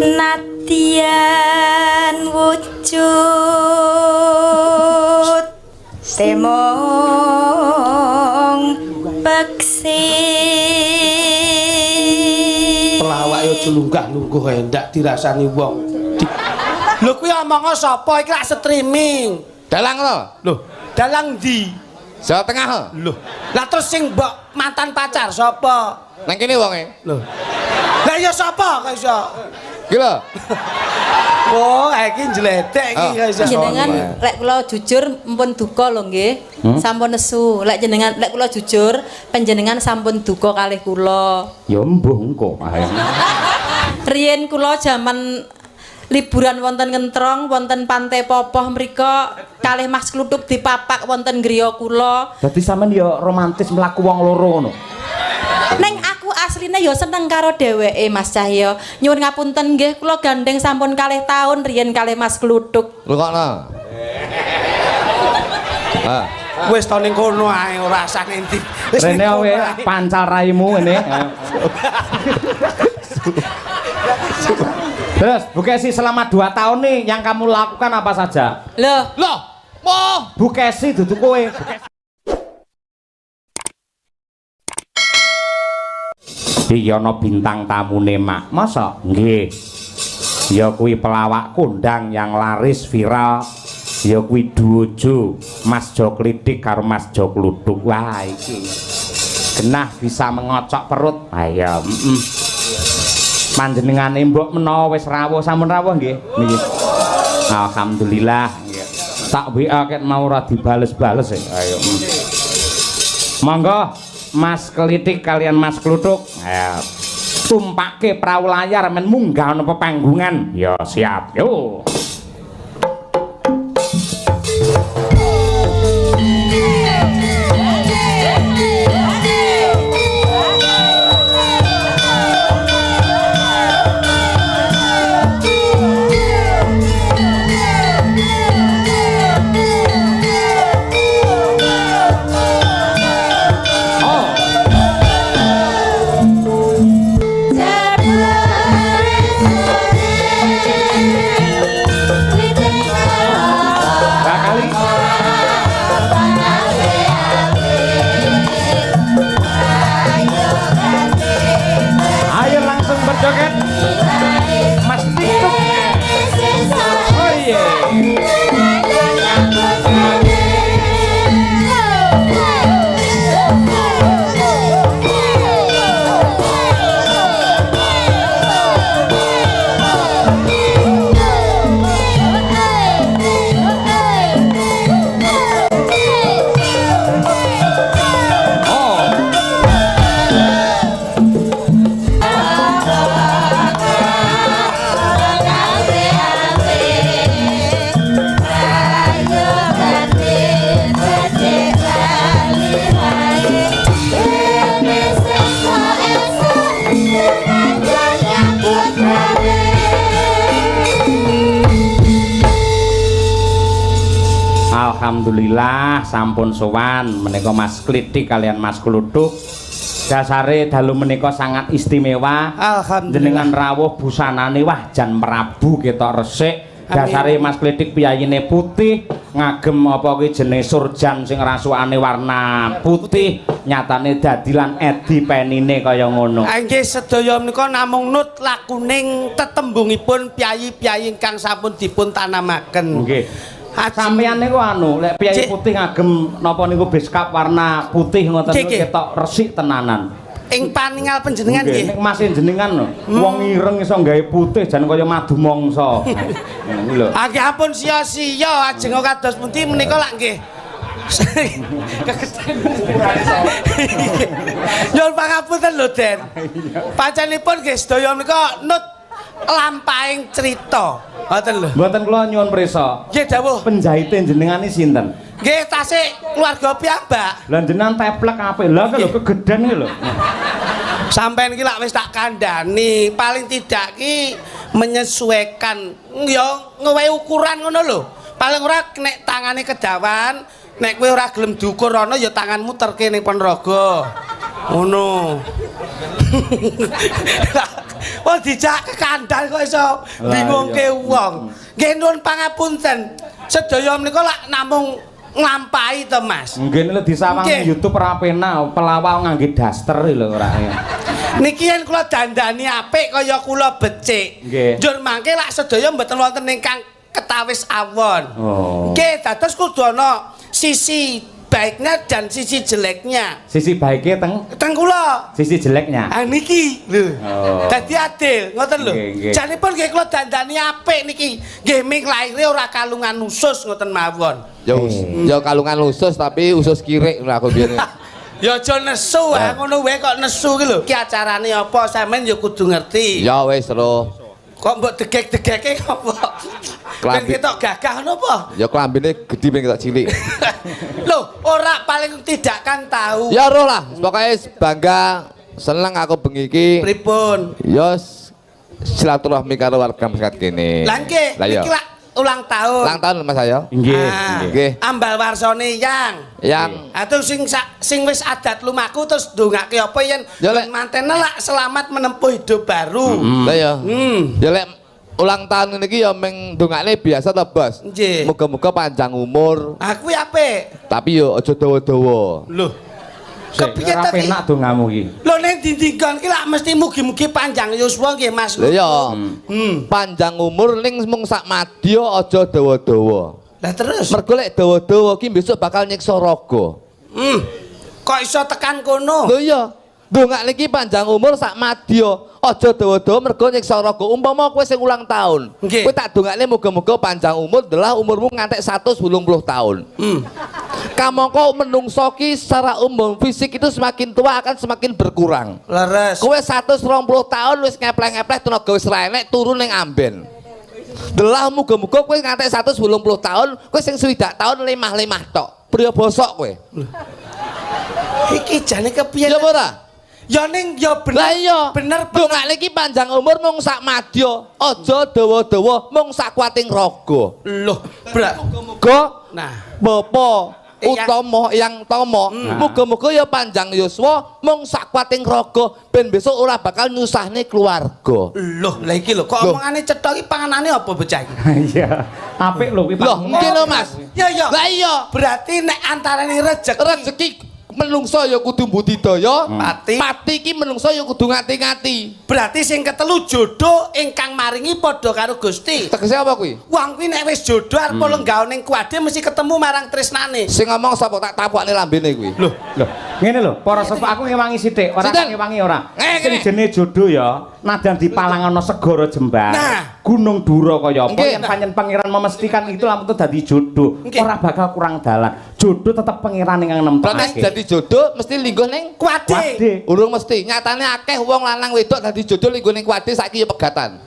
Natian wujud temong peksi pelawak yo lunggah-lungguh ae ndak dirasani wong. Lho kuwi omongo sapa iki lak streaming. Dalang lo. Lho, dalang ndi? Jawa Tengah lo. Lho, lah terus sing mbok mantan pacar sapa? Nang kene wonge. Lho. Lah ya sapa kok iso? Iki lho. Oh, iki njledek iki kok iso. Jenengan lek kula jujur mpun duka lho nggih. Sampun nesu. Lek jenengan lek kula jujur panjenengan sampun duka kalih kula. Ya mbuh engko. Riyen kula jaman liburan wonten Ngentrong, wonten Pantai Popoh mriko kalih Mas Kluthuk dipapak wonten griya kula. Dadi sampean ya romantis mlaku wong loro ngono. Neng aku asline ya seneng karo dheweke Mas Cahyo. Nyuwun ngapunten nggih kula gandeng sampun kalih taun riyen kalih Mas Kluthuk. Rungokno. Ah, Wis to ning kono ae ora usah ngendi. Rene wae pancal raimu ngene. Terus, Bu Kesi selama 2 tahun nih yang kamu lakukan apa saja? Loh, Wah, Bu Kesi duduk kowe. Iya ana bintang tamune Mak. Masa? Nggih. Ya kuwi pelawak kondang yang laris viral. Ya kuwi Duojo, Mas Jo Klidik karo Mas Jo Kluthuk. Wah iki. Genah bisa mengocok perut. Ayo, panjenengane mbok menawa wis rawuh sampun rawuh nggih niki. Alhamdulillah nggih. Tak WA ket mau ora dibales-bales ayo. Monggo Mas Klidik kalian Mas Kluthuk. Ayo. Tumpake prau layar men munggah ana pepanggungan. Ya siap. Yo. Alhamdulillah sampun sowan menika Mas Klidik kalian Mas Kluthuk. Dasare dalu menika sangat istimewa. Alhamdulillah. Jenengan rawuh busanane wah jan Prabu ketok resik. Dasare Mas Klidik piyayine putih, ngagem apa kuwi jenenge surjan sing rasukane warna putih, nyatane dadilan edi penine kaya ngono. Nggih sedaya menika namung nut lakuning tetembungipun piyayi-piyayi ingkang sampun dipun tanamaken. Nggih. Sampeyan niku anu, lek piyayi putih ngagem napa niku beskap warna putih ngoten niku ketok resik tenanan. Ing paningal panjenengan nggih. Nek Mas jenengan lho, wong ireng iso gawe putih jan kaya madu mangsa. Ngono lho. Nggih ampun sia-sia ajeng kados pundi menika lak nggih. Nyuwun pangapunten lho Den. Panjenenganipun nggih sedaya menika nut lampahing crita. Ngoten lho. Mboten kula nyuwun prisa. Nggih dawuh. Penjahite jenengane sinten? Nggih tasih keluarga piyambak. Lah jenengan teplek apik. Lah lho kegeden iki lho. Sampeyan iki lak wis tak kandhani, paling tidak ki menyesuaikan ya ngewe ukuran ngono lho. Paling ora nek tangane kedawan, nek kowe ora gelem dukur ana ya tanganmu terke ning Ponorogo. Ngono. Wong dijak ke kandhal kok iso bingungke wong. Nggih nuwun pangapunten. Sedaya menika lak namung nglampahi to, Mas. Nggih lho disawang Nggih. YouTube ora penak, pelawak ngangge daster lho ora. Niki yen kula dandani apik kaya kula becik. Nggih. Njur mangke lak sedaya mboten wonten ingkang ketawis awon. Oh. Nggih, dados kudu ana sisi baiknya dan sisi jeleknya. Sisi baiknya Teng kula. sisi jeleknya. Ah niki lho. Oh. Dadi adil, ngoten lho. Nggih, nggih. Janipun nggih kula dandani apik niki. Nggih ming laire ora kalungan usus ngoten mawon. Ya kalungan usus tapi usus kirik lho aku biyen. Ya aja nesu, ngono wae kok nesu ki lho. Ki acarane apa sampean ya kudu ngerti. Ya wis lho. Kok mbok degek-degeke apa? Ben Klambi- ketok gagah napa? Ya klambine gedhi ben ketok cilik. Loh, ora paling tidak kan tahu. Ya roh lah, pokoknya bangga seneng aku bengi iki. Pripun? Ya silaturahmi karo warga masyarakat kene. Lah nggih, Lah ya. iki lak ulang tahun. Ulang tahun Mas saya. Nggih. Ah, Nggih. Ambal warsane yang. Yang Atau sing wis adat lumaku terus ndongake apa yen Ya, Lek. mantene lak selamat menempuh hidup baru. lah ya. Hmm. Ya lek ulang tahun ini ya meng dongakne biasa to, Bos. Nggih. Muga-muga panjang umur, Aku ya apik. tapi yo aja dawa-dawa. Loh. Kepiye Ora ta ki? penak dongamu iki. Lho ning dindinggon ki lak mesti mugi-mugi panjang yuswa nggih Mas. Lah ya. Hmm. Panjang umur ning mung sak madya aja dawa-dawa. Lah terus. Mergo lek dawa-dawa ki besok bakal nyiksa raga. Kok iso tekan kono? Lho iya. Dongak niki panjang umur sak madya, aja dawa-dawa mergo nyiksa raga. Umpama kowe sing ulang tahun, Nggih. kowe tak dongakne muga-muga panjang umur adalah umurmu ngantek 180 tahun. Kamangka menungso ki secara umum fisik itu semakin tua akan semakin berkurang. Leres. Kowe 120 tahun wis ngepleh-ngepleh tenaga wis ra enek turun ning amben. Delah muga-muga kowe ngantek 180 tahun, kowe sing 60 tahun lemah-lemah tok. Priya bosok kowe. Iki jane kepiye? Ya ora? Ya ning ya bener. Lah iya. Bener Dongak niki panjang umur mung sak madya, aja dawa-dawa mung sak kuating raga. Loh, bra. Muga Nah, bapa Eyang. utama yang tama, muga-muga ya panjang yuswa mung sak kuating raga ben besok ora bakal nyusahne keluarga. loh, lah iki lho, kok Loh. omongane cetha iki panganane apa bocah iki? Iya. Apik lho kuwi Pak. Loh, mungkin lho Mas. Ya ya. Lah iya. Berarti nek antarane rezeki. Rezeki menungso ya kudu budidaya, Pati. pati ki menungso ya kudu ngati-ngati. Berarti sing ketelu jodoh ingkang maringi padha karo Gusti. Tegese apa kuwi? Wong kuwi nek wis jodoh arep lenggah ning kuwade mesti ketemu marang tresnane. Sing ngomong sapa tak tapokne lambene kuwi. Loh, ngene lho, para sepuh aku ngewangi sithik, ora Sinten? ngewangi ora. Kene. Sing jenenge jodoh ya, najan dipalang ana segara jembar. Nah. Gunung Dura kaya apa Nggih. yen panjen pangeran memastikan itu lampun dadi jodoh, Nggih. ora bakal kurang dalan. Jodoh tetep pangeran ingkang Berarti nempatake. dadi jodoh mesti lingguh ning Kuwade. Wade. urung mesti. Nyatane akeh wong lanang wedok dadi jodoh lingguh ning kuwade saiki ya pegatan.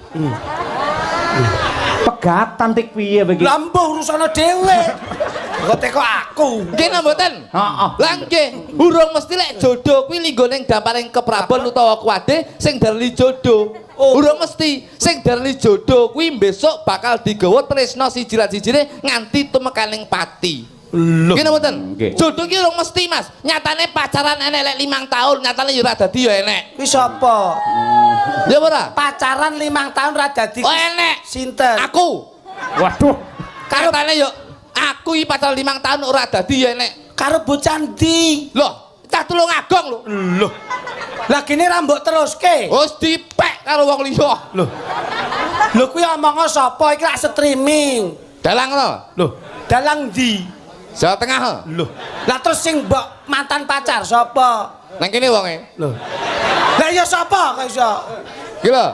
Pegatan tik piye iki? Lah mbuh urusane dhewe. Kok teko aku. Nggih napa mboten? Heeh. Lah nggih, urung mesti lek jodoh kuwi lingguh ning damparing keprabon utawa kuwade sing darani jodoh. Urung mesti sing darani jodoh kuwi besok bakal digawa tresna siji lan sijine nganti tumekaning pati. Loh. Nggih napa mboten? Nggih. Jodoh ki urung mesti, Mas. Nyatane pacaran enek lek 5 tahun, nyatane ya ora dadi ya enek. Kuwi sapa? Ya ora? Pacaran 5 tahun ra dadi. Oh enek. Sinten? Aku. Waduh. Katane yo aku iki pacaran 5 tahun ora dadi ya enek. Karo bocah ndi? Loh, cah tulung agong lho. Loh. Lah kene ra mbok teruske. Wis dipek karo wong liya. Loh. Lho kuwi omongo sapa iki lak streaming. Dalang lho. Loh, dalang ndi? Jawa Tengah. Loh. Lah terus sing mbok mantan pacar sapa? Nang kene wonge. Loh. Lah ya sapa kok iso? Iki lho.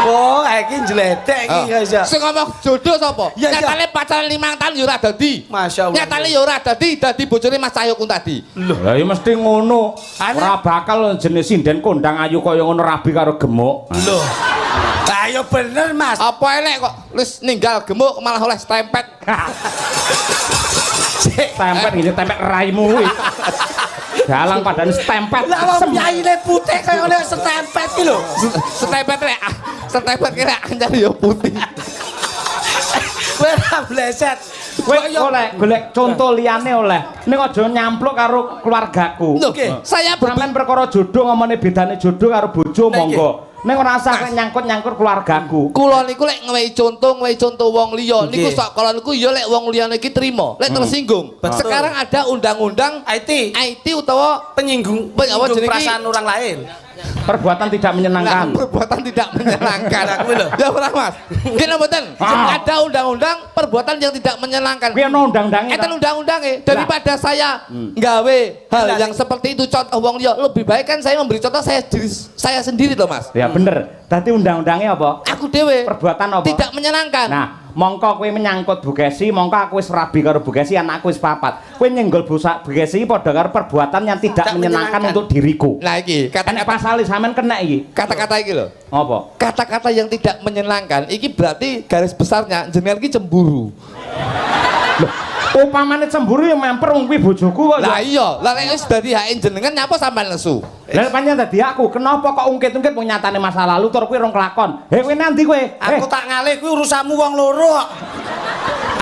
Oh, iki njledek iki kok iso. Sing ngomong jodoh sapa? Ya, ya. Nyatane pacaran 5 tahun ya ora dadi. Masya Allah. Nyatane ya ora dadi bojone Mas Cahyo kun tadi. Lah ya mesti ngono. Ana- Ora bakal jenis sinden kondang ayu kaya ngono rabi karo gemuk. Loh. Lah ya bener, Mas. Apa enek kok wis ninggal gemuk malah oleh stempet. Tempet iki tempet raimu kuwi. Dalang padane stempet. Lah wong pyaine putih kaya ngene setempet iki lho. Stempet rek. Stempet ki rek anjar ya putih. Ora Bleset. Kowe oleh golek contoh liyane oleh. Ning aja nyampluk karo keluargaku. Loh, saya Sampeyan perkara jodoh ngomongane bedane jodoh karo bojo monggo. Ning ora usah nyangkut-nyangkut keluargaku. Kula niku lek ngewehi contoh wong liya niku sak kala niku ya lek wong liyane iki trima, lek tersinggung. Sekarang ada undang-undang IT utawa penyinggung apa jenenge perasaan orang lain. Perbuatan tidak menyenangkan. Perbuatan tidak menyenangkan. Aku lho. Ya ora Mas. Nggih napa mboten? Ada undang-undang perbuatan yang tidak menyenangkan. Kuwi ana undang-undange. Enten undang-undange. Daripada saya nggawe hal yang seperti itu contoh wong liya, lebih baik kan saya memberi contoh saya sendiri loh Mas. Ya bener. Dadi undang-undangnya apa? Aku dhewe. Perbuatan apa? Tidak menyenangkan. Nah, mongko kowe menyangkut Bu Gesi, mongko aku wis rabi karo Bu Gesi, anakku wis 4. Kowe nyenggol Bu Gesi padha karo perbuatan yang tidak menyenangkan untuk diriku. Nah iki Enek pasal sampean kena iki. kata-kata iki lho. Apa? Kata-kata yang tidak menyenangkan iki berarti garis besarnya jenengan iki cemburu. Loh, upamane cemburu ya memper wong kuwi bojoku kok. Lah iya, lah nek wis dadi hak jenengan nyapa sampean lesu? Lah pancen dadi aku, kenapa kok ungkit-ungkit wong nyatane masa lalu tur kuwi rong kelakon. Kowe nanti kowe. Aku tak ngalih kuwi urusanmu wong loro kok.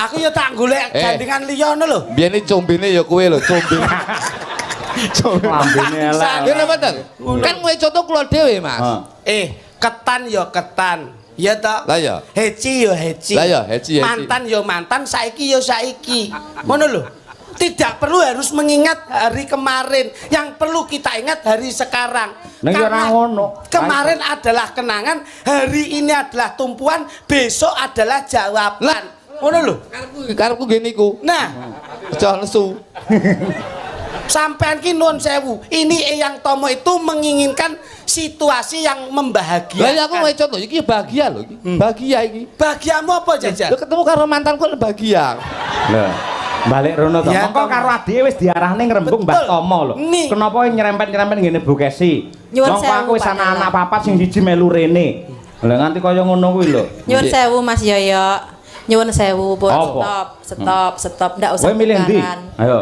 Aku ya tak golek gandengan liya ngono lho. Biyen iki combene ya kowe lho, combene. Lambene elek. Ya napa mboten? Kan kowe contoh kula dhewe, Mas. Ketan ya ketan. Ya toh? Lah ya. Heci ya heci. Lah ya, heci. Mantan ya mantan, saiki ya saiki. Ngono lho. Tidak perlu harus mengingat hari kemarin. Yang perlu kita ingat hari sekarang. Nah, ya ora ngono. Kemarin adalah kenangan, hari ini adalah tumpuan, besok adalah jawaban. Ngono lho. Karepku nggih niku. Nah, Aja lesu. sampean ki nuwun sewu. Ini Eyang Tomo itu menginginkan situasi yang Lah membahagiakan. ya aku mau contoh iki bahagia lho iki. Bahagia iki. Bahagiamu apa Jajal? Lho ketemu karo mantanku bahagia. Lah, balik rono to. Ya, Mongko Tom. karo adike wis diarahne ngrembug Mbah Betul. Tomo lho. Nih. Kenapa nyerempet-nyerempet ngene Bu Gesi? Nyuwun Mongko sewu, aku wis Pak anak-anak Nela. papat sing siji melu rene. Lah nganti kaya ngono kuwi lho. Nyuwun sewu Mas Yoyo. Nyuwun sewu, pun Apa? stop, ndak usah Kowe milih ndi? tukaran. Ayo.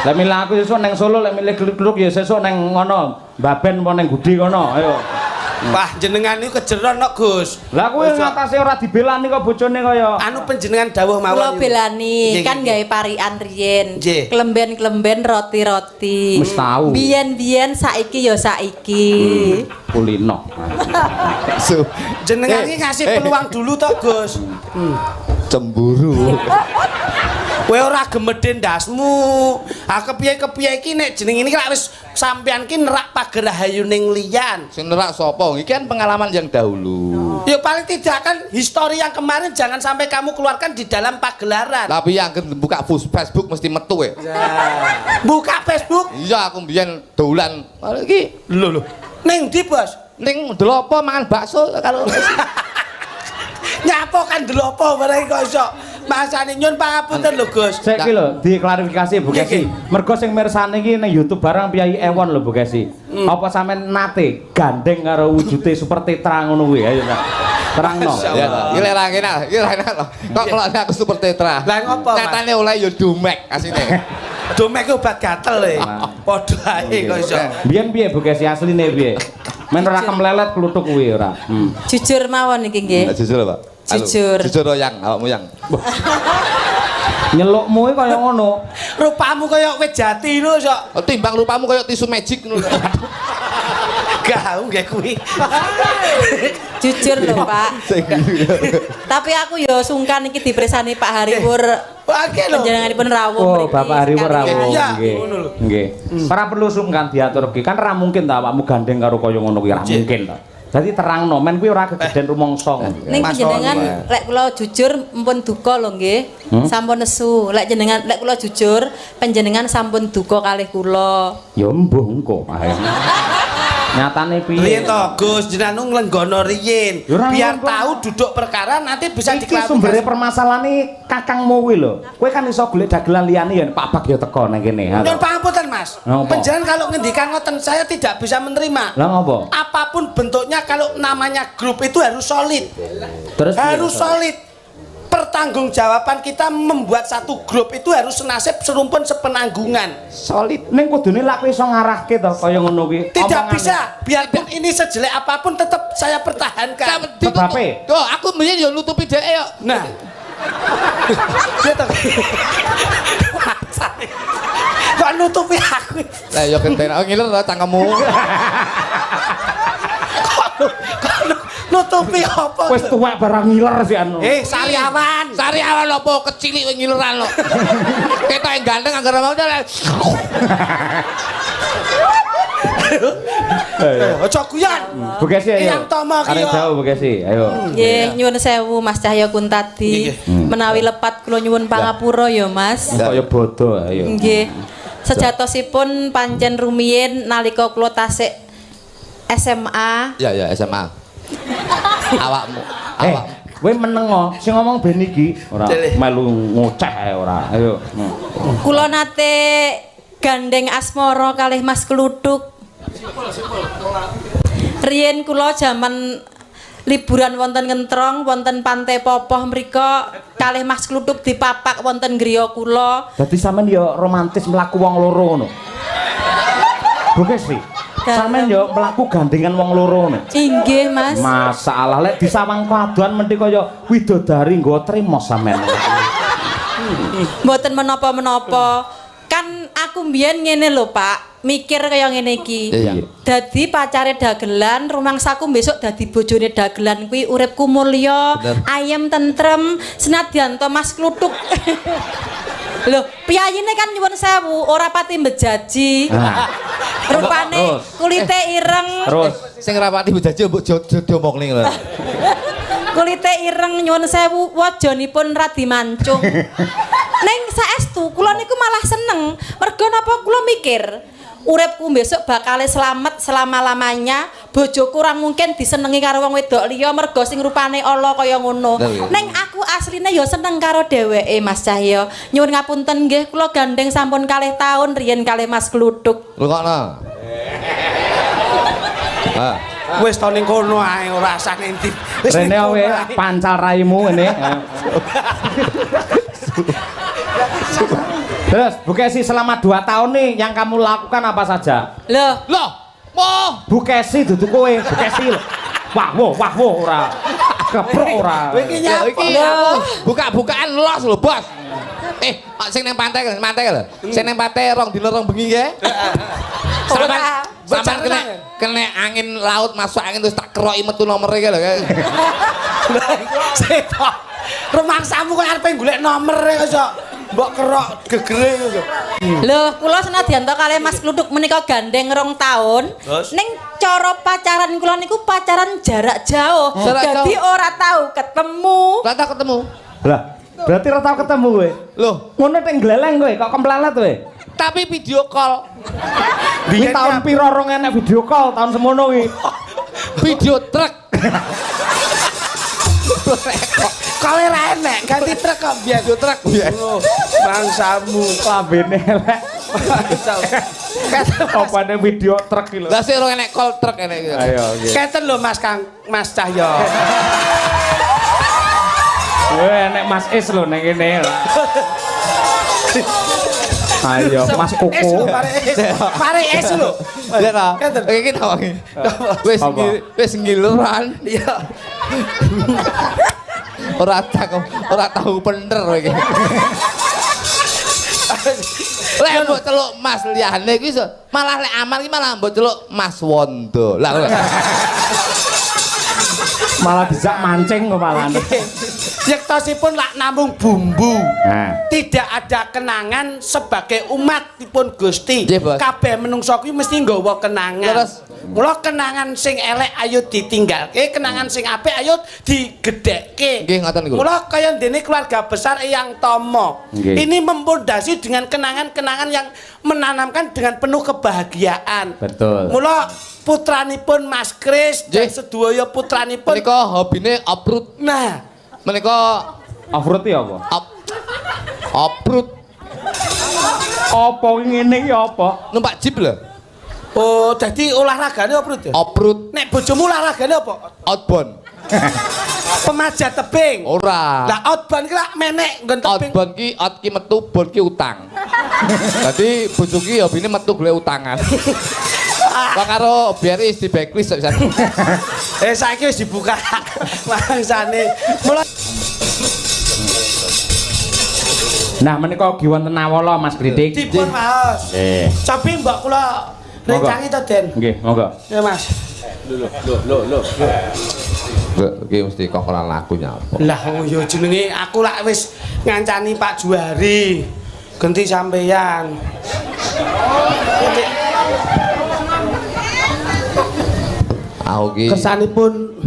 Lah milih aku sesuk nang Solo, lek milih Gluk-gluk ya sesuk nang ngono, Mbaben apa nang Gudi kono. Ayo. Wah, jenengan niku kejeron kok, Gus. Lah kowe ngatasi ora dibelani kok bojone kaya. Anu panjenengan dawuh mawon. Kula niku. belani Nggih, kan nggih. gawe parian riyen. Nggih. Kelemben-kelemben roti-roti. Wis tau. Biyen-biyen saiki ya saiki. Kulino. So, Jenengan iki ngasih peluang dulu toh, Gus. cemburu. Kowe ora gemedhe ndasmu. Ah kepiye-kepiye iki nek jeneng ini lak wis sampean ki nerak pager rahayu ning liyan. Sing nerak sapa? Iki kan pengalaman yang dahulu. Ya paling tidak kan histori yang kemarin jangan sampai kamu keluarkan di dalam pagelaran. Tapi yang buka Facebook mesti metu ya. Buka Facebook. Iya aku mbiyen dolan. Iki Lho. Ning ndi, Bos? ning Delopo mangan bakso kalau Nyapo kan delopo bareng kok iso. Masane nyun pangapunten lho, Gus. Sik ki lho, diklarifikasi Bu Gesi. Mergo sing mirsani iki ning YouTube barang Piyai Ewon lho Bu Gesi. Apa sampean nate gandeng karo wujude Super Tetra ngono kuwi? Ayo Pak. Terangno. ya iki lek ra enak, iki ra enak lho. Kok kalau aku Super Tetra. Lah ngopo, Mas? Katane oleh ya Dumek asine. Domek obat gatel e. Padha ae kok iso. Biyen piye Bu Gesi asline piye? Men ora kemlelet kluthuk kuwi ora. Jujur mawon iki nggih. Jujur Pak. Halo. Jujur. Jujur yang awakmu yang. Nyelukmu iki kaya ngono. Rupamu kaya wit jati lho sok. Oh, timbang rupamu kayak tisu magic ngono. Gau nggih kuwi. Jujur lho, Pak. Tapi aku ya sungkan iki dipresani Pak Hariwur. Oke lho. Panjenenganipun rawuh Oh, mriki Bapak Hariwur sekalian. rawuh Iya, nggih. ngono lho. Nggih. Ora perlu sungkan diaturke. Kan ora mungkin ta awakmu gandeng karo kaya ngono kuwi ora mungkin ta. Dadi terangno, men kuwi ora kegeden rumangsa. Ning Mas jenengan lek kula jujur mpun duka lho nggih. Sampun nesu. Lek kula jujur panjenengan sampun duka kalih kula. Ya mbuh engko. Ayo. Nyatane Riyen piye? to, Gus, jenengan nglenggono riyen. Ya ora Biar ngongkon. tahu duduk perkara nanti bisa Iki sumbere permasalahane kakangmu kuwi lho. Kowe kan iso golek dagelan liyane ya Pak Bak ya teko nang kene. Nyun pangapunten, Mas. Ngopo? Panjenengan kalau ngendikan ngoten saya tidak bisa menerima. Lah ngopo? Apapun bentuknya kalau namanya grup itu harus solid. Terus Harus solid. Pertanggungjawaban kita membuat satu grup itu harus senasib serumpun sepenanggungan. Solid. ning kudune lak kowe iso ngarahke to kaya ngono kuwi. Tidak Omongane. bisa, biarpun ini sejelek apapun tetap saya pertahankan. Sebabe. Tuh, aku mbiyen yo nutupi dhek yo. Nah, Piye to? Kok nutupi aku? Lah ya genteng ngiler to cangkemmu. Nutupi apa? Wis tuwek barang ngiler sih anu. Sariawan. Sariawan opo kecilik kowe ngileran lho. Ketok yang ganteng anggere mau Aja guyon. Bekasi ayo. Yang Tomo ki Arek yo. jauh Bekasi, ayo. Nggih, nyuwun sewu Mas Cahya Kuntadi. Menawi lepat kula nyuwun pangapura ya Mas. Kaya bodoh ayo. Nggih. Sejatosipun pancen rumiyin nalika kula tasik SMA. Ya SMA. Awakmu. Kowe menengo sing ngomong ben iki ora melu ngoceh ae ora. Ayo. Kula nate gandeng asmara kalih Mas Kluthuk. Riyen kula jaman liburan wonten Ngentrong, wonten Pantai Popoh mrika kalih Mas Kluthuk dipapak wonten griya kula. Dadi sampean ya romantis mlaku wong loro ngono. Bekasi. Sampeyan yo mlaku gandengan wong loro ngono. Inggih, Mas. Masalah lek disawang kadoan mendhi kaya widodari nggo trimo sampeyan. Mboten menapa-menapa. Kan aku mbiyen ngene lho, Pak. Mikir kaya ngene iki. Iya. Dadi pacare dagelan, rumangsaku besok dadi bojone dagelan kuwi uripku mulya, ayem tentrem, senadyan to Mas Kluthuk. Lho, piyayine kan nyuwun sewu, ora pati mbejaji. Rupane kulite ireng. Terus Sing rapati bejaji mbok diomongne lho. Kulite ireng nyuwun sewu, wajanipun radi mancung. Ning saestu kula niku malah seneng. Mergo napa kula mikir, uripku besok bakal selamat selama-lamanya. Bojoku ora mungkin disenengi karo wong wedok liya mergo sing rupane ala kaya ngono. Ning aku asline ya seneng karo dheweke Mas Cahya. Nyuwun ngapunten nggih, kula gandeng sampun 2 tahun riyen kalih Mas Kluthuk. Rungokno. Wis to ning kono ae ora usah nenti. Wis rene ning kono wae ae. pancal raimu ngene. Terus, Bekasi selama 2 tahun nih yang kamu lakukan apa saja? Loh, Moh. Bekasi dudu kowe, Bekasi lho. Wah, ora. Keprok ora. Kowe iki nyapa? Iki buka-bukaan los lho, Bos. Sing nang pantai lho. Sing nang pantai rong dina rong bengi nggih. Sampeyan kena angin laut masuk angin terus tak keroki metu nomere iki lho. Seto. Rumangsamu kok arepe golek nomere kok mbok kerok gegere kok. Loh, kula senadyan to kalih Mas Kluthuk menika gandeng 2 tahun. Ning cara pacaran kula niku pacaran jarak jauh. Jadi ora tahu ketemu. Ora tak ketemu. Lah, berarti ora tau ketemu kowe. Loh, Ngono tek gleleng kowe, kok kemplalet kowe. tapi video call. Biyen tahun piro rong enek video call tahun semono kuwi. Video truk. Kale ra enek ganti truk kok biyen Video truk biyen. Bangsamu. Lambene elek. Apa ada video truk iki lho. Lah sik ora enek call truk enek iki. Ayo, nggih. Keten lho Mas Cahya. Enek Mas Is lho ning kene. Ayo, Mas Es Koko. lho, mari es lho. Lihat ta? Keten. Iki tawangi. Wis Apa? wis ngileran. Iya. Ora tahu bener kowe iki. Lek mbok celuk Mas liyane kuwi malah lek aman iki malah mbok celuk Mas Wondo. Lah Malah dijak mancing kok malah. Yektosipun lak namung bumbu. Nah. Tidak ada kenangan sebagai umat dipun Gusti. Nggih, Bos. Kabeh menungso kuwi mesti nggawa kenangan. Terus? Mula kenangan sing elek ayo ditinggalke, kenangan sing apik ayo digedhekke. Nggih, ngoten niku. Mula kaya dene keluarga besar Eyang Tomo. Nggih. Ini mempondasi dengan kenangan-kenangan yang menanamkan dengan penuh kebahagiaan. Betul. Mula putranipun Mas Kris dan Nggih. sedaya putranipun. menika hobine off-road. Nah, Menika Off-road ya apa? off-road Apa ngene iki apa? numpak jeep lho. oh jadi olahragane apa Bro? Off-road Nek bojomu olahragane apa? outbound. Pemajat tebing. Ora. Lah outbound ki lak menek nggon tebing. Outbound ki out ki metu, bound ki utang. Dadi bojo ki hobine metu golek utangan. Pak karo BRI di backlist bisa. Saiki wis dibuka. Mangsane. Mula Nah menika ugi wonten awala Mas Klitik. Dipun Mas. Nggih. Cobi mbok kula rencangi to Den. Nggih, monggo. Ya Mas. Iki mesti kokolan laku nyapa. Lah oh ya jenenge aku lak wis ngancani Pak Juari. Genti sampeyan. Aku ki Kesanipun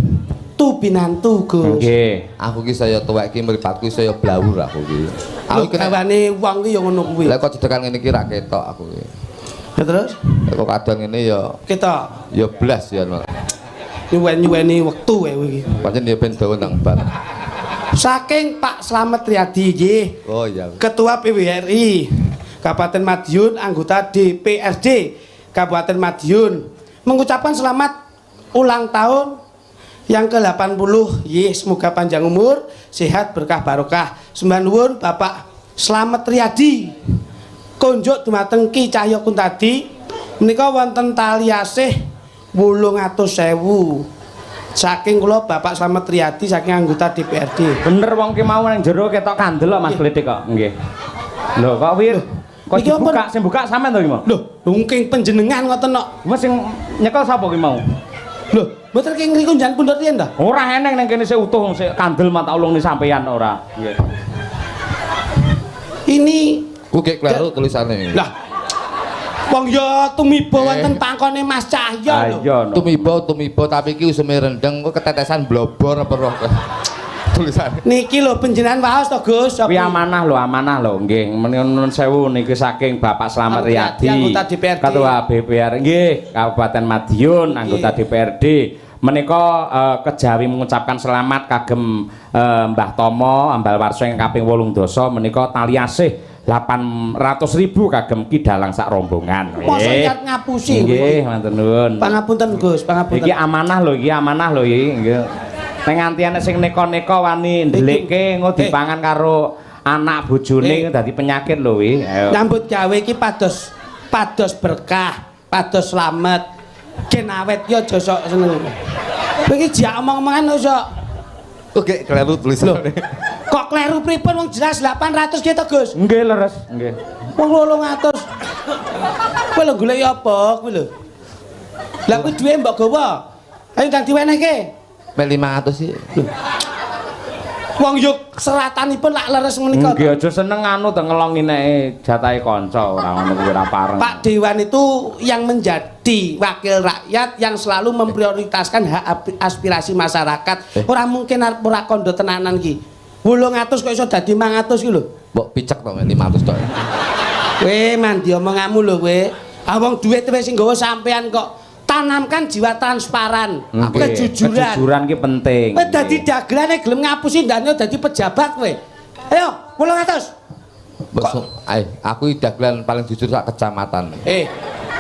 binantu Gus. Nggih. aku ki saya tuwek ki mripatku saya blawur aku ki. Aku ki nek gawane wong ki ya ngono kuwi. lek kok cedekan ngene iki ra ketok aku ki. Ya terus Lek kok kadang ngene ya kita blas ya. nyuweni wektu kowe iki. Pancen ya ben dawa nang bar. Saking Pak Slamet Riyadi nggih. Oh iya. Ketua PWRI Kabupaten Madiun, anggota DPRD Kabupaten Madiun mengucapkan selamat ulang tahun yang ke-80. Semoga panjang umur, sehat, berkah barokah. Sembah nuwun Bapak Slamet Riyadi. Konjuk dumateng Ki Cahya Kuntadi menika wonten tali asih 800.000 saking kula Bapak Slamet Riyadi saking anggota DPRD. Bener wong ki mau nang jero ketok kandel kok Mas Klitik kok. Nggih. Lho kok wir kok Iki apa? dibuka sing buka sampean to ki mau? Lho, mungkin panjenengan ngoten kok. Mas sing nyekel sapa ki mau? Lho, mboten ki ngriku njan pundhut yen ta? Ora eneng ning kene sik utuh sik kandel mata ulung ni sampean ora. Nggih. Ini Ku gek kleru tulisane. lah wong ya tumiba wonten pangkone Mas Cahya lho. Ayo. Tumiba tapi iki usume rendeng kok ketetesan blobor apa roh. Tulisane. Niki lho panjenengan waos to Gus. Kuwi amanah lho nggih. Menun sewu niki saking Bapak Slamet Riyadi. Anggota DPRD. Ketua BPR nggih Kabupaten Madiun, anggota DPRD. Menika kejawi mengucapkan selamat kagem Mbah Tomo Ambal Warso yang kaping 8 dosa menika tali asih 800.000 kagem Ki Dalang sak rombongan. Mosok niat ngapusi. Nggih, matur nuwun. Pangapunten Gus, pangapunten. Iki amanah lho iki, nggih. Ning nganti ana sing neka-neka wani ndelikke engko dipangan karo anak bojone dadi penyakit lho wi. Nyambut gawe iki pados berkah, pados slamet. Gen awet ki aja sok seneng. Kowe iki jak omong-omongan sok. Oke, kleru tulisane. Kok kleru pripun wong jelas 800 ki to Gus. Nggih leres, nggih. Wong 800. Kowe lho golek apa kowe lho? Lah kuwi duwe mbok gawa. Ayo ndang diwenehke. Mek 500 sih. Wong yo seratanipun lak leres menika. Nggih aja seneng anu to ngelongi nek jatahe kanca ora ngono kuwi ora pareng. Pak Dewan itu yang menjadi wakil rakyat yang selalu memprioritaskan hak aspirasi masyarakat. Ora mungkin ora kondo tenanan ki. 800 kok iso dadi 500 ki lho. Mbok picek to mek 500 tok. Kowe mandi omonganmu lho kowe. Ah wong dhuwit wis sing nggawa sampean kok. Tanamkan jiwa transparan, kejujuran. Kejujuran ki penting. Kowe dadi dagelane gelem ngapusi ndanyo dadi pejabat kowe. Ayo, 800. Aku dagelan paling jujur sak kecamatan.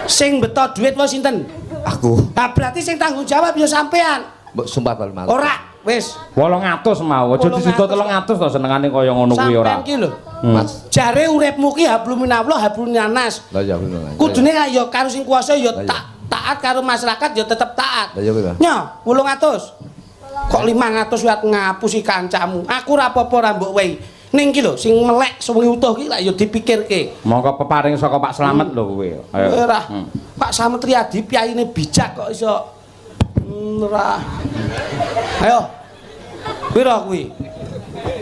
Sing beto duit wae sinten? Aku. Nah, berarti sing tanggung jawab ya sampean. Mbok sumpah to 500. Ora, wis. 800 mau, aja disida 300 to senengane kaya ngono kuwi ora. Sampean ki lho. Mas, Jare uripmu ki hablum minallah hablum minas. lah ya bener. Kudune ya karo sing kuasa ya taat karo masyarakat ya tetep taat. Lah ya kuwi. Nyo, 800. Kok 500 wae ngapusi kancamu. Aku ora apa-apa ra mbok wehi. Ning ki lho sing melek suwengi utuh ki lak ya dipikirke. Monggo peparing saka Pak Slamet lho kuwi. Ayo. Ora. Pak Slamet Riyadi piyayine bijak kok iso ora. Ayo. Pira kuwi?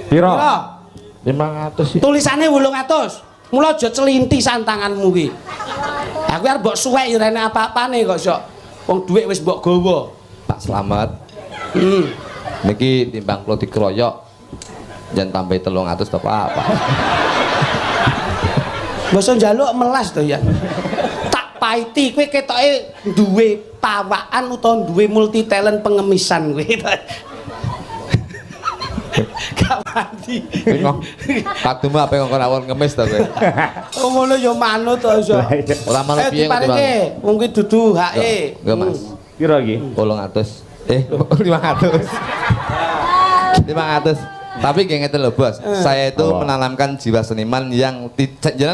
Pira? 500 sih. Tulisane 800. Mula aja celinti santanganmu ki. Aku arep mbok suwek ya rene apa-apane kok iso. Wong dhuwit wis mbok gawa. Pak Slamet. Niki timbang kula dikeroyok jangan tambah 300 to apa. Masa njaluk melas to ya. Tak paiti kowe ketoke duwe pawakan utawa duwe multi talent pengemisan kowe. Gak mati. Kadung apa kok awon ngemis to kowe. Oh ngono ya manut to iso. Ora manut piye kok. Wong kuwi dudu hake. Enggak Mas. Pira iki? 800. 500. 500. Tapi kayak ngeten loh bos, saya itu menanamkan jiwa seniman yang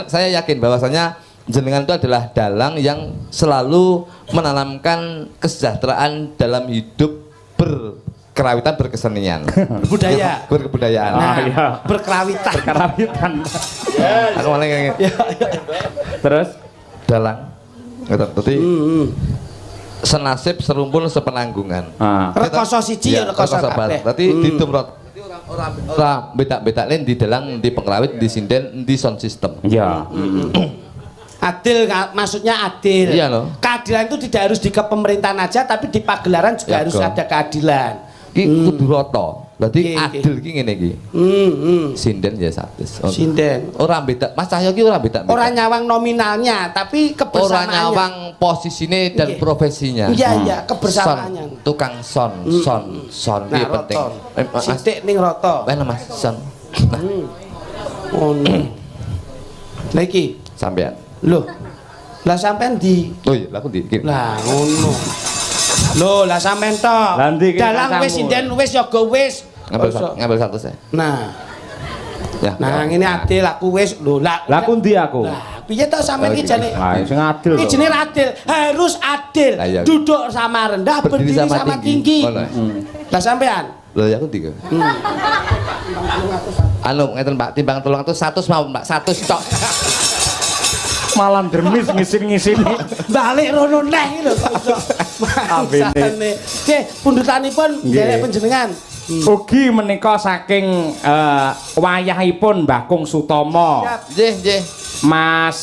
saya yakin bahwasanya jenengan itu adalah dalang yang selalu menanamkan kesejahteraan dalam hidup kerawitan berkesenian. Budaya. Berkebudayaan. Nah, iya. berkerawitan. Karawitan. Aku malah kayak Terus dalang. Ngoten. Dadi senasib serumpun sepenanggungan. Rekoso siji ya rekoso kabeh. Dadi ditumrot. Ora bedak-bedakne di dalang, di pengrawit, di sinden, di sound system. ya. Adil, maksudnya adil. Iya loh. Keadilan itu tidak harus di kepemerintahan aja, tapi di pagelaran juga Ya, harus kok. ada keadilan. Ki kudu rata. Dadi Oke, adil ki ngene iki. Sinden ya satus. Sinden. Ora beda. Mas Cahyo ki ora beda. Orang nyawang nominalnya, tapi Ora kebersamaannya. nyawang posisine dan Iya. profesinya. Iya, iya, kebersamaannya. Son, tukang son Nah, iki penting. roto. Sithik ning roto. Mana Mas son? Nah, Ngono. Lah iki, sampean. lho. Lah sampean di Oh iya, lah aku di. lah ngono. Lho, lah sampean tok. Lah ndi ki Dalang wis kancamu? sinden wis yoga wis. Ngambil satu saya. Nah, Ya. nah ngene adil aku wis lho lah. Lah aku ndi aku? Lah, piye to sampean iki jane? Lah sing adil. Iki to. jenenge adil, harus adil. Lah, iya. Duduk sama rendah, berdiri sama tinggi. Ngono. Lah sampean Lho ya aku di. Anu ngeten Pak, timbang 300 100 mau Pak, 100 tok. Malah dermis ngisin-ngisini. balik rono neh iki lho kok iso. Ambene. Nggih, pundutanipun Nggih. nderek panjenengan. Ugi menika saking wayahipun Mbah Kung Sutomo, Nggih, nggih. Mas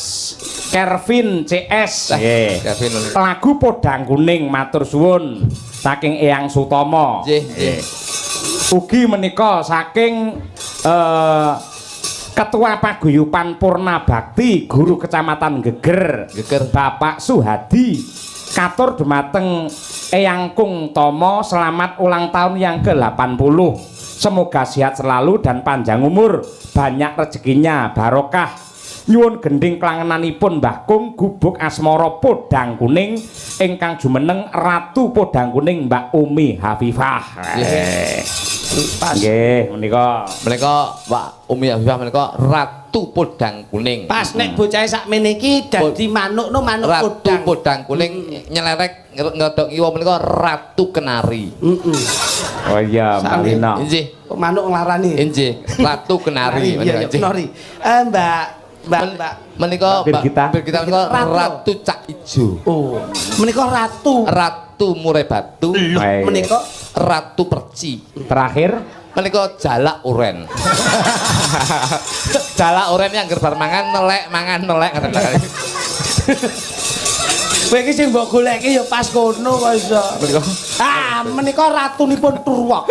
Kervin CS. Nggih. Kevin. Lagu Podang Kuning matur suwun saking Eyang Sutomo. Nggih, nggih. Ugi menika saking Ketua Paguyuban Purna Bakti Guru Kecamatan Geger, Geger. Bapak Suhadi. Katur dumateng Eyang Kung Tomo, selamat ulang tahun yang ke-80. Semoga sehat selalu dan panjang umur, banyak rezekinya, barokah. Nyuwun gending klangenanipun Mbah Kung gubuk asmara Podang Kuning ingkang jumeneng Ratu Podang Kuning Mbak Umi Hafifah. Pas. Nggih, menika Menika Pak Umi Afifah menika Ratu Podang Kuning. Pas nek bocahe sakmene iki dadi manuk no manuk Ratu podang. Podang Kuning nyelerek ngodok iwa menika Ratu Kenari. Oh iya, Mbak Sami. Lina. Injih, Kok manuk nglarani? injih, Ratu Kenari. Iya, iya, kenari. Mbak. Menika Birgita. Birgita menika Ratu. Ratu Cak Ijo. Oh, menika ratu. Ratu Murai Batu. Baik. Menika Ratu Perci. Terakhir Menika Jalak Uren. Jalak Uren yang gerbar mangan nelek ngoten lho. kowe iki sing mbok goleki ya pas kono kok iso. Menika Menika ratunipun Turwok.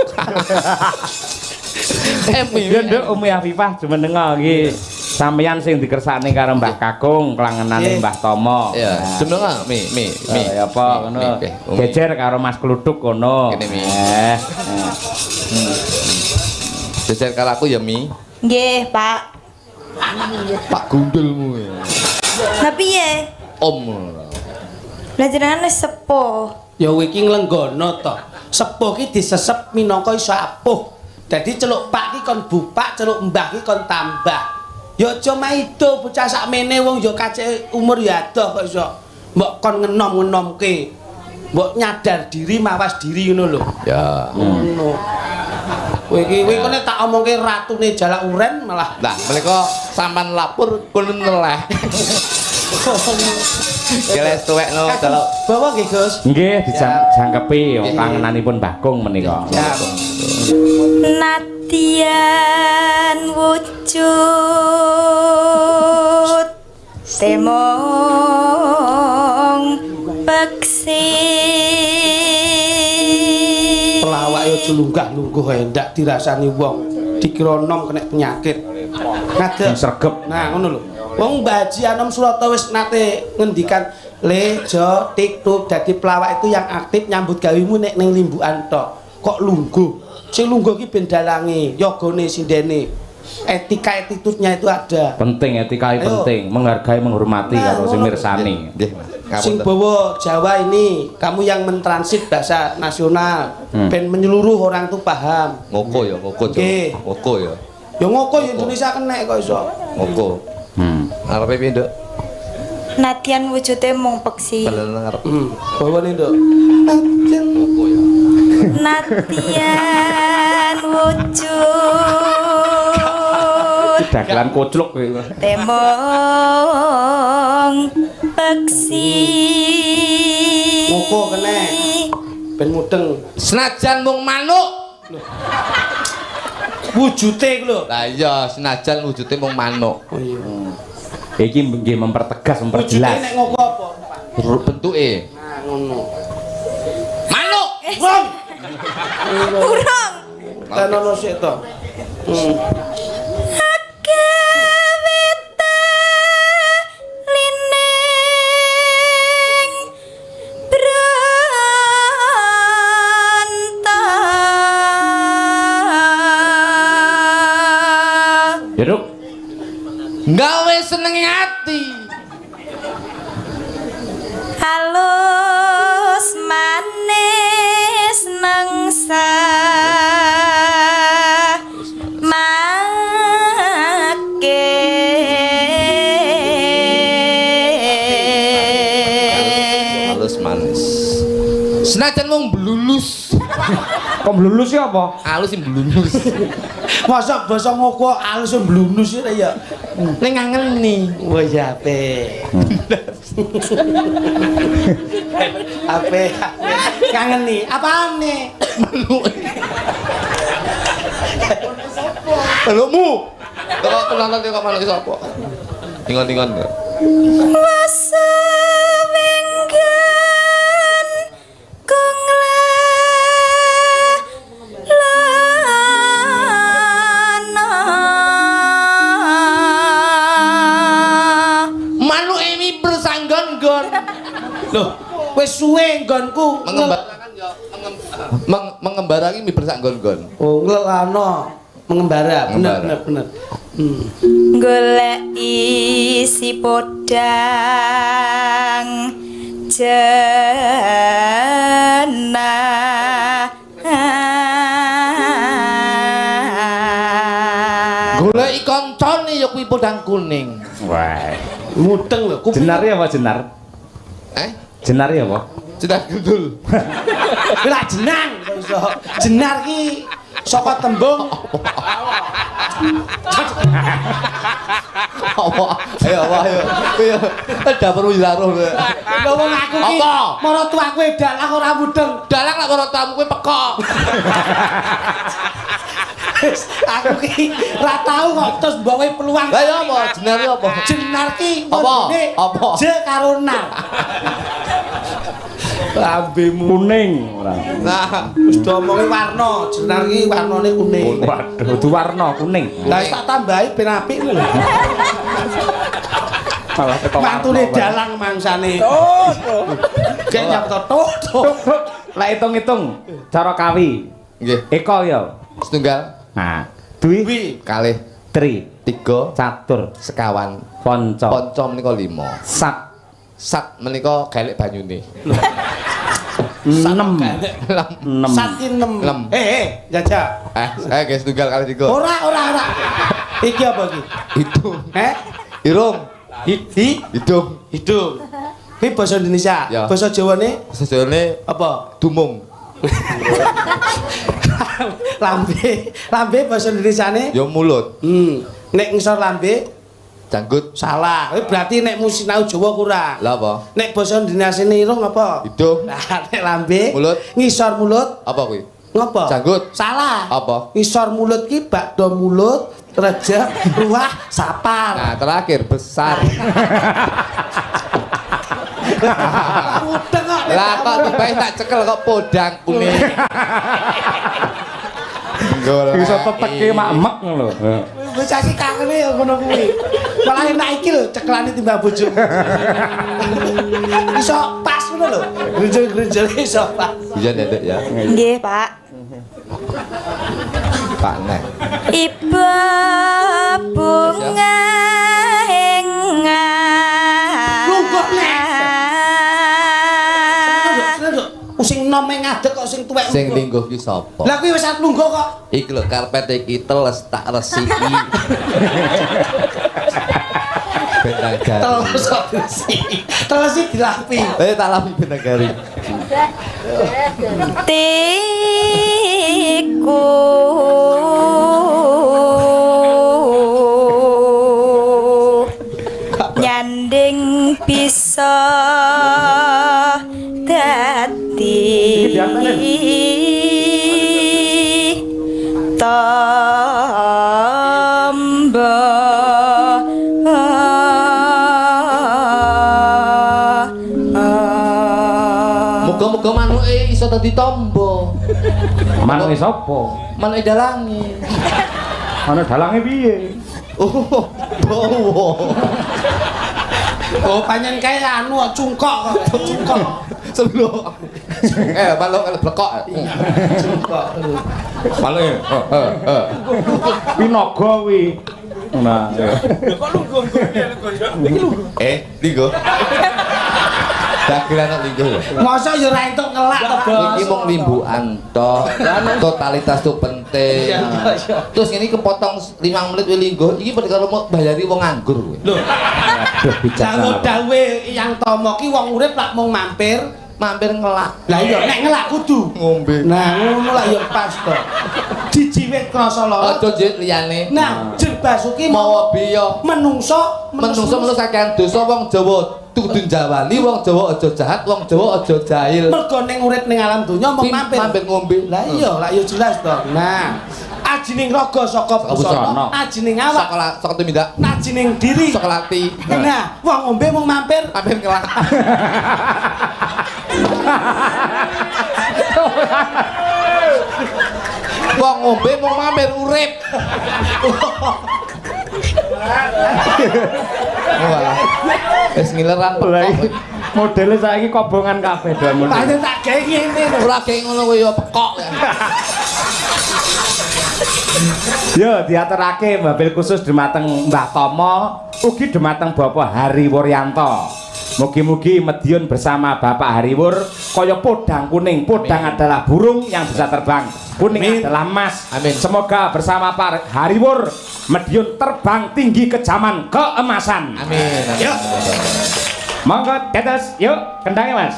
ya Nduk Umi Afifah jumeneng iki sampeyan sing dikersakne karo Mbah Kakung klangenane Nggih. Mbah Tomo. ya, jeneng mi. Ya apa ngono. Umi. Gejer karo Mas Kluduk kono. Kene, Mi. Eh. Jejer karo aku ya Mi. Nggih, Pak. Pak Gundulmu ya. Lah piye? Om. Lah jenengan wis sepuh. Ya kowe iki nglenggono to. Sepuh ki disesep minangka iso apuh. Dadi celuk Pak ki kon bupak, celuk Mbah ki kon tambah. Ya aja maido bocah sakmene wong ya kacek umur ya adoh kok iso. Mbok kon ngenom-ngenomke. Mbok nyadar diri mawas diri ngono lho. Ya. Ngono. Kowe iki kene tak omongke ratune Jalak Uren malah. Nah, menika sampean lapor kulo neleh. Geles tuwekno delok. Bawa nggih, Gus. Nggih dijangkepi Nggih. klangenanipun Mbah Kung menika. Ya. Nadyan wujud temong peksi. Pelawak yo aja lunggah-lungguh ae ndak dirasani wong. Dikira nom kena penyakit. Ngadeg. Sregep. Nah, ngono lho. Wong Mbah Haji Anom Surata wis nate ngendikan lejo tiktuk dadi pelawak itu yang aktif nyambut gawimu nek ning limbukan tok. Kok lungguh? Sing lungguh ki ben dalange, yogane sindene. Etika attitude-nya itu ada. Penting etika Ayo. penting, menghargai menghormati Nah, karo sing ngono. mirsani. Nggih, Mas. Sing Ngapunten. bawa Jawa ini, kamu yang mentransit bahasa nasional, ben menyeluruh orang tuh paham. Ngoko ya, ngoko Jo. Nggih. Ngoko ya. Ya ngoko ya Indonesia kenek kok iso. Ngoko. Arepe piye, Nduk? Nadyan wujude mung peksi. Balen ngarep. Bawa nih, Dok. Nadyan wujud dagelan kocluk kowe. tembong peksi Moko kene. Ben mudeng. Senajan mung manuk. Wujute ku lho. Lah iya, senajan wujude mung manuk. Oh iya. Iki nggih mempertegas, Wujute memperjelas. nek ngoko apa? Bentuke Nah, ngono. manuk. Wong. kurang Tenono sik to. kewete lining branta Ya, Ruk. Gawe seneng ati. halus manis nangsa Halus manis. Senajan mung blulus. Kok mlulus ya apa? Halus sing blulus. Masa basa ngoko alus mblunus ya. Ning ngangeni. Wah ya ape. Ape. Kangen nih. Apaan nih? Pelukmu. Kok kenalan kok manuk sapa? Ingon-ingon. wasewenggan kungla lana Manuk emi bersanggon-gon. Loh, wis suwe nggonku. Mengembarakan ya mengembara iki mi bersanggon-gon. Oh, ngelano mengembara. Bener Mengembara. bener bener. golek isi podang jenah Goleki kancane ya kuwi podang kuning. Wah. Mudeng lho. Kuping. Jenar ya apa jenar? Jenar ya apa? Cedak gendul. Lah jenang kok iso. Jenar ki saka tembung Apa? Ayo ayo. Dapur wilaruh. lho wong aku ki Apa? marang tuaku dalang ora mudeng. Dalang lak karo tamu kuwi pekok. Aku ki ora tau kok terus mbawe peluang. Lah ya apa? Jenar ya apa? Jenar ki Apa? ngene, Apa? Je karo nar. Lambemu Kuning ora. Nah, wis diomongi warna, jenar ki warnane kuning. Waduh, kudu warna kuning. Lah tak tambahi ben apik lho. Malah ketok Mantune warna, dalang mangsane. Gek nyap to. Lah hitung-hitung cara kawi. nggih. Eko ya. Setunggal, Nah, dwi, Wi, kalih, tri, tiga, catur, sekawan, ponco, ponco menika 5. sak, Sat menika galek banyune. 6. sat ki 6. Lem. Jajak. Saya guys setunggal kali 3. Ora. Iki apa iki? Hidung. Irung. Hidung. Hidung. Iki basa Indonesia. Ya. Basa Jawane Sejane apa? dumung. Lambe basa Indonesiane. Ya mulut. Nek ngisor lambe Janggut. salah. Berarti nek sinau Jawa kurang. Lah apa? Nek basa Indonesia irung apa? Hidung. Nah, nek lambe Mulut. ngisor mulut Apa kuwi? ngapa? Janggut. Salah. Apa? Ngisor mulut ki bakdo mulut, rejek, ruah, sapar. Nah, terakhir besar. Mudeng kok. Lah kok tiba tak cekel kok podang kuning. Bisa teteke mak-mek lho. Bocah iki kangene ya ngono kuwi. Malah enak iki lho cekelane timbang bojo. Iso pas ngono lho. Grenjel-grenjel iso pas. Bisa ndek ya. nggih Pak Pak Neh. iba bunga enga Lungguh, Sing nom ngadeg kok sing tuwek. Sing lingguh ki sapa? Lah kuwi wis arep lungguh kok. Iki lho karpet iki teles tak resiki. Benagari. Teles kok diresi. Teles iki dilapi. Tak lapi benagari. tiku nyanding bisa dadi tamba Muga-muga manuke iso dadi tombo. Manuke sapa? Manuke dalange. Ana dalange piye? Oh, bowo. Oh, panjen kae anu kok cungkok kok, cungkok. Sebelum balok blekok. Cungkok. Maluke. Pinaga kuwi. Nah, Linggo. Dagelan kok linggo. Masa ya ora entuk ngelak to, Bos. Iki mung limbukan tok. Totalitas tuh penting. Terus ini kepotong 5 menit we linggo. Iki perkara mau bayari wong nganggur kowe. Lho, aduh bijaksana. dawe yang tomo ki wong urip lak mung mampir ngelak. Lah iya nek ngelak kudu Ngombe. nah ngono lah ya pas to. Jijiwit krasa lara. Aja jek liyane. Nah, Jeng Basuki Mawa biya. menungso Menungso kakean dosa wong Jawa kudu njawali, wong Jawa aja jahat, wong Jawa aja jahil. mergo ning urip ning alam donya mung mampir. Mampir ngombe. Lah iya, lah ya jelas to. Nah, ajining raga saka busana, ajining awak Saka tumindak. ajining diri. Saka lati. Nah, wong ngombe mung mampir. Mampir ngelak. Wong ngombe mau mampir urip. Walah. Wis ngileran pekok. Modele saiki kobongan kabeh damun. Pancen tak gawe ngene lho. Ora kaya ngono kowe ya pekok. Yo diaturake mobil khusus dumateng Mbah Tomo, ugi dumateng Bapak Hari Wuryanto. Mugi-mugi Madiun bersama Bapak Hariwur kaya podang kuning. Podang adalah burung yang bisa terbang. Kuning adalah emas. Amin. Semoga bersama Pak Hariwur Madiun terbang tinggi ke zaman keemasan. Amin. Yuk. Monggo tetes, yuk kendangnya Mas.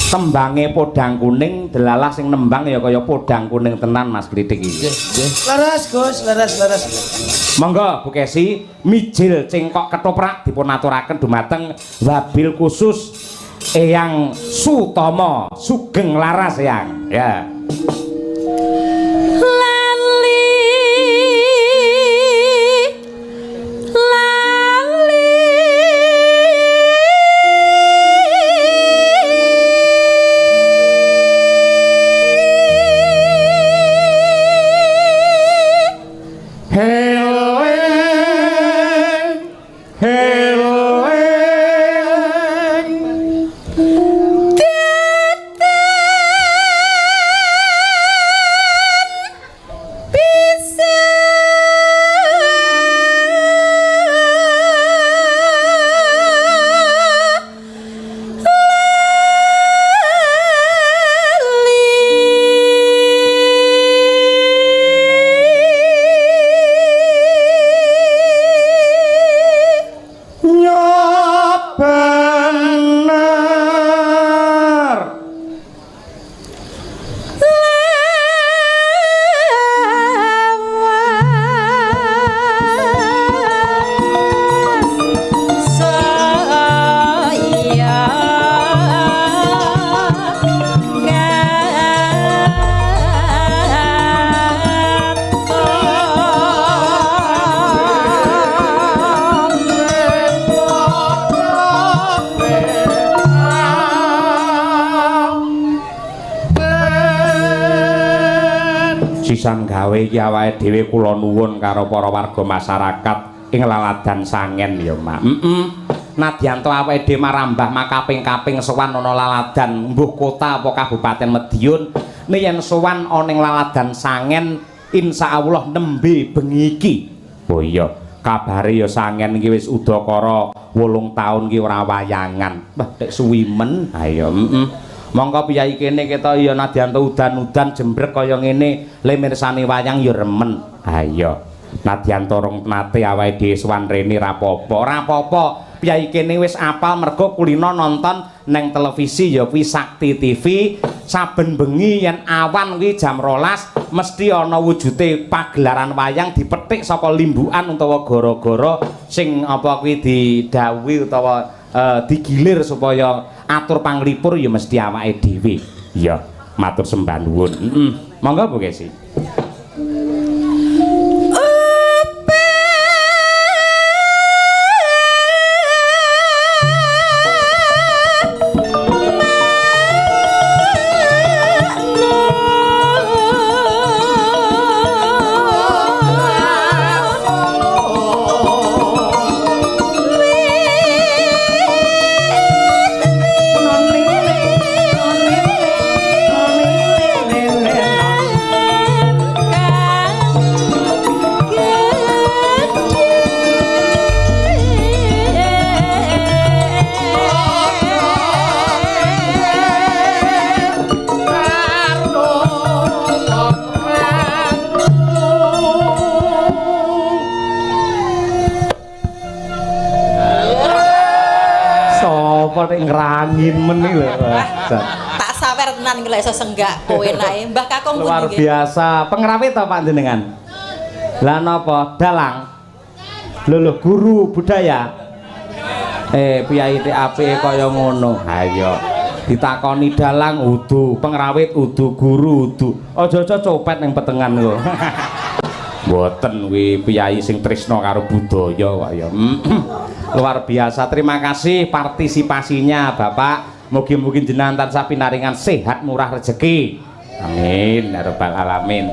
Tembange podang kuning delalah sing nembang ya kaya podang kuning tenan Mas Klitik iki. Leres Gus, leres. Monggo Bu Kesi, mijil cengkok ketoprak dipun aturaken dumateng wabil khusus Eyang Sutomo Sugeng Laras Eyang. Ya. Sisan gawe iki awake dhewe kula nuwun karo para warga masyarakat ing laladan Sangen ya Mak. Nadyan to awake dhewe marambah makaping-kaping sowan ana laladan mbuh kota apa Kabupaten Madiun yen sowan ana ing laladan Sangen insyaallah nembe bengi iki. Oh iya, kabare ya Sangen iki wis udakara 8 taun iki ora wayangan. Wah, nek suwi men. Ha ya, monggo piyai kene kita ya nadyan udan-udan jembrek kaya ngene le mirsani wayang ya remen. Ha iya. Nadyan rong nate awake dhewe sowan rene ra apa-apa. Ora apa-apa. Piyai kene wis apal mergo kulino nonton neng televisi ya kuwi Sakti TV. Saben bengi yen awan kuwi jam 12 mesti ana wujude pagelaran wayang dipetik saka limbukan utawa gara-gara sing apa kuwi didhawuhi utawa digilir supaya atur panglipur ya mesti awake dhewe. Iya, matur sembah nuwun. Monggo Bu Kesi. Ngerangin men iki lho. Tak sawer tenan iki lek iso senggak kowe nae. Mbah Kakung pundi luar biasa. Pengrawit to Pak jenengan? Lah napa? Dalang. Lho guru budaya. Piyai TAP kaya ngono. Ha iya. ditakoni dalang udu, pengrawit udu, guru udu. Aja-aja copet ning petengan kok. Mboten kuwi piyai sing tresna karo budaya kok ya. Luar biasa. Terima kasih partisipasinya Bapak. Mugi-mugi jenengan tansah pinaringan sehat murah rezeki. Amin ya rabbal alamin.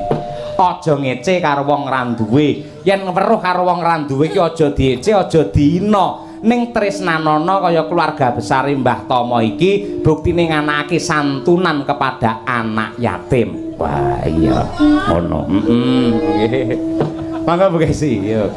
Aja ngece karo wong ra duwe. Yen weruh karo wong ra duwe ki aja diece, aja diina. Ning tresnanana kaya keluarga besar Mbah Tomo iki buktine nganakake santunan kepada anak yatim. Wah iya ngono. Nggih. Mangga Bu Kesi, yuk.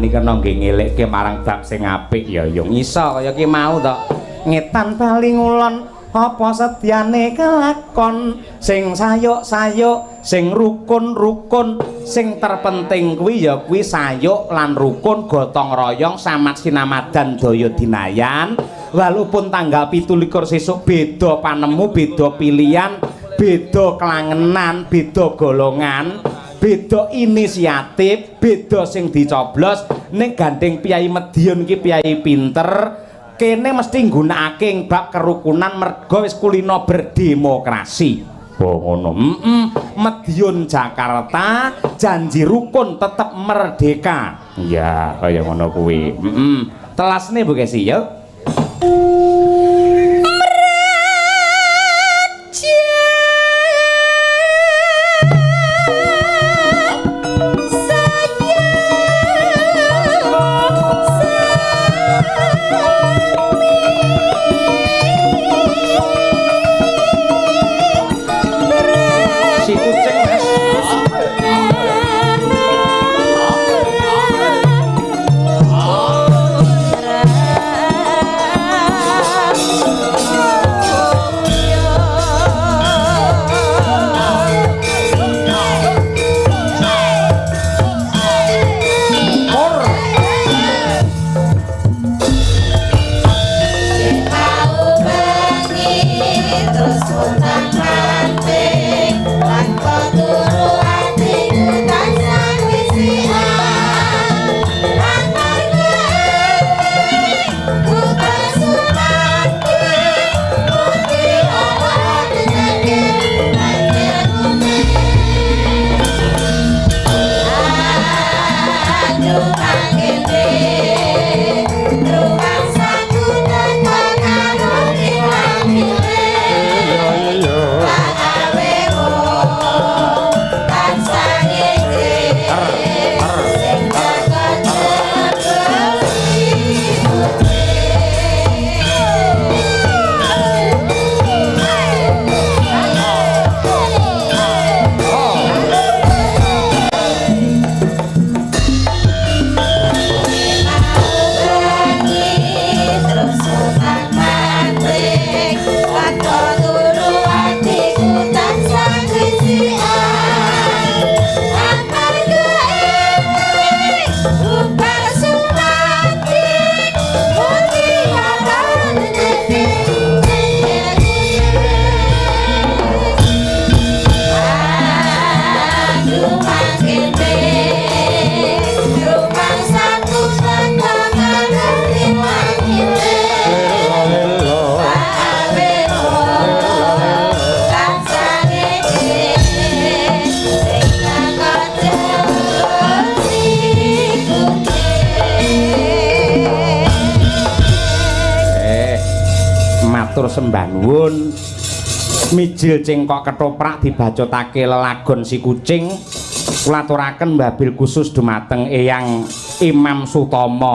Kena nggih ngelekke marang bab sing apik ya yo iso kaya ki mau to ngetan bali ngulon apa sedyane kelakon sing sayuk-sayuk sing rukun-rukun sing terpenting kuwi ya kuwi sayuk lan rukun gotong royong samat sinamadan daya dinayan walaupun tanggal 17 sesuk beda panemu beda pilihan beda kelangenan beda golongan beda inisiatif beda sing dicoblos ning gandeng Piyai Medion ki Piyai pinter kene mesti nggunakake bab kerukunan merga wis kulino berdemokrasi. Oh ngono. Medion Jakarta janji rukun tetap merdeka. Ya kaya ngono kuwi. Telasne Bu Kesi ya. Sembah nuwun mijil cengkok ketoprak dibacotake lelagon si kucing kula aturaken wabil khusus dumateng Eyang Imam Sutomo